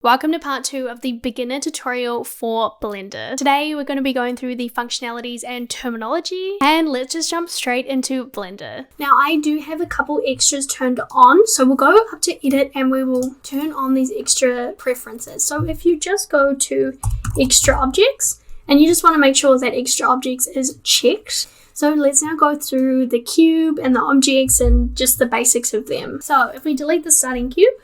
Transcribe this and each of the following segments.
Welcome to part 2 of the beginner tutorial for Blender. Today we're going to be going through the functionalities and terminology, and let's just jump straight into Blender. Now I do have a couple extras turned on, so we'll go up to edit and we will turn on these extra preferences. So if you just go to extra objects and you just want to make sure that extra objects is checked. So let's now go through the cube and the objects and just the basics of them. So if we delete the starting cube,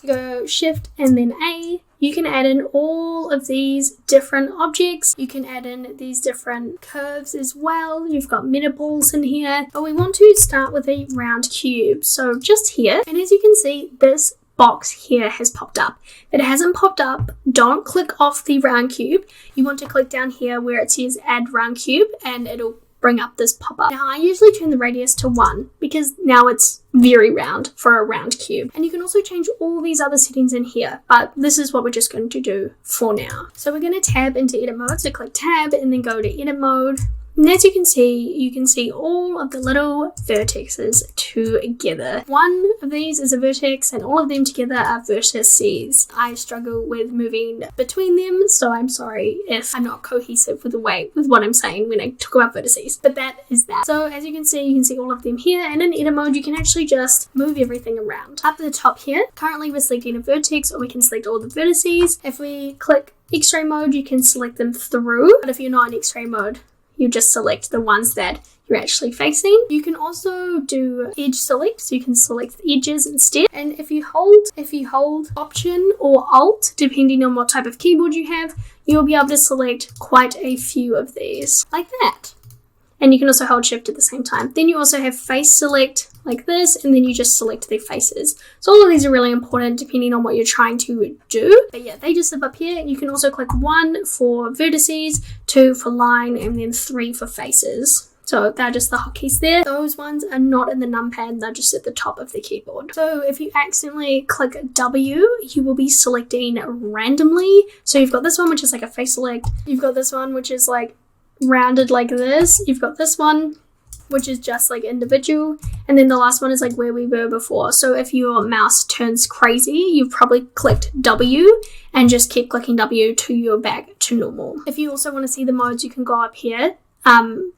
go shift and then A, you can add in all of these different objects. You can add in these different curves as well. You've got metaballs in here, but we want to start with a round cube. So just here, and as you can see, this box here has popped up. If it hasn't popped up, don't click off the round cube. You want to click down here where it says add round cube and it'll bring up this pop-up. Now I usually turn the radius to 1 because now it's very round for a round cube. And you can also change all these other settings in here, but this is what we're just going to do for now. So we're going to tab into edit mode. So click tab and then go to edit mode. And as you can see all of the little vertices together. One of these is a vertex and all of them together are vertices. I struggle with moving between them, so I'm sorry if I'm not cohesive with what I'm saying when I talk about vertices. But that is that. So as you can see all of them here, and in edit mode you can actually just move everything around. Up at the top here, currently we're selecting a vertex, or we can select all the vertices. If we click X-ray mode, you can select them through, but if you're not in X-ray mode, you just select the ones that you're actually facing. You can also do edge select, so you can select the edges instead. And if you hold Option or Alt, depending on what type of keyboard you have, you'll be able to select quite a few of these, like that. And you can also hold Shift at the same time. Then you also have face select like this, and then you just select their faces. So all of these are really important depending on what you're trying to do. But yeah, they just live up here. You can also click 1 for vertices, 2 for line, and then 3 for faces. So they're just the hotkeys there. Those ones are not in the numpad, they're just at the top of the keyboard. So if you accidentally click W, you will be selecting randomly. So you've got this one, which is like a face select. You've got this one, which is like rounded like this. You've got this one, which is just like individual, and then the last one is like where we were before. So if your mouse turns crazy, you've probably clicked W and just keep clicking W till you're back to normal. If you also want to see the modes, you can go up here.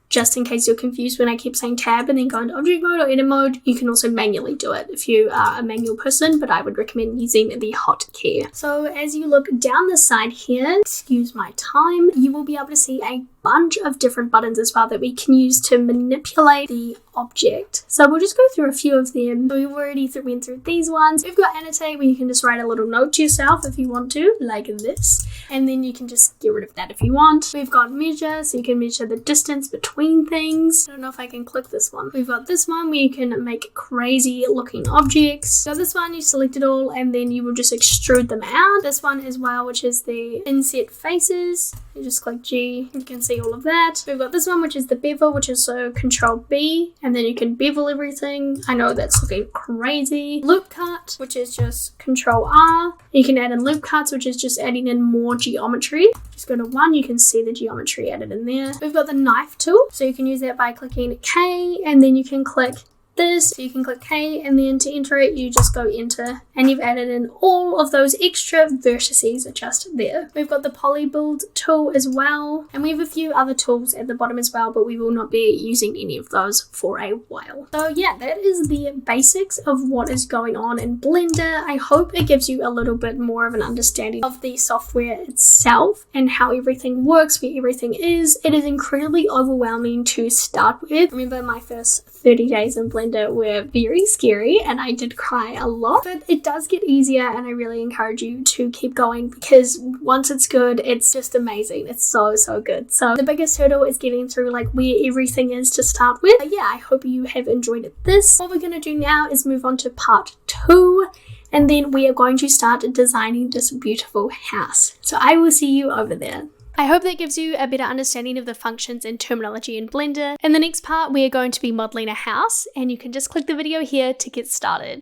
Just in case you're confused when I keep saying tab and then go into object mode or edit mode, you can also manually do it if you are a manual person, but I would recommend using the hotkey. So as you look down the side here, excuse my time, you will be able to see a bunch of different buttons as well that we can use to manipulate the object. So we'll just go through a few of them. We've already went through these ones. We've got annotate, where you can just write a little note to yourself if you want to, like this, and then you can just get rid of that if you want. We've got measure, so you can measure the distance between things. I don't know if I can click this one. We've got this one where you can make crazy looking objects. So this one, you select it all and then you will just extrude them out. This one as well, which is the inset faces. You just click G, you can see all of that. We've got this one, which is the bevel, which is so Control B, and then you can bevel everything. I know that's looking crazy. Loop cut, which is just Control R. You can add in loop cuts, which is just adding in more geometry. Just go to 1, you can see the geometry added in there. We've got the knife tool, so you can use that by clicking K, and then you can click this. So you can click K, and then to enter it, you just go enter, and you've added in all of those extra vertices just there. We've got the poly build tool as well, and we have a few other tools at the bottom as well, but we will not be using any of those for a while. So yeah, that is the basics of what is going on in Blender. I hope it gives you a little bit more of an understanding of the software itself and how everything works, where everything is. It is incredibly overwhelming to start with. Remember, my first 30 days in Blender were very scary and I did cry a lot, but it does get easier, and I really encourage you to keep going because once it's good, it's just amazing. It's so good. So the biggest hurdle is getting through like where everything is to start with. But yeah, I hope you have enjoyed this. What we're going to do now is move on to part 2, and then we are going to start designing this beautiful house. So I will see you over there. I hope that gives you a better understanding of the functions and terminology in Blender. In the next part, we are going to be modeling a house, and you can just click the video here to get started.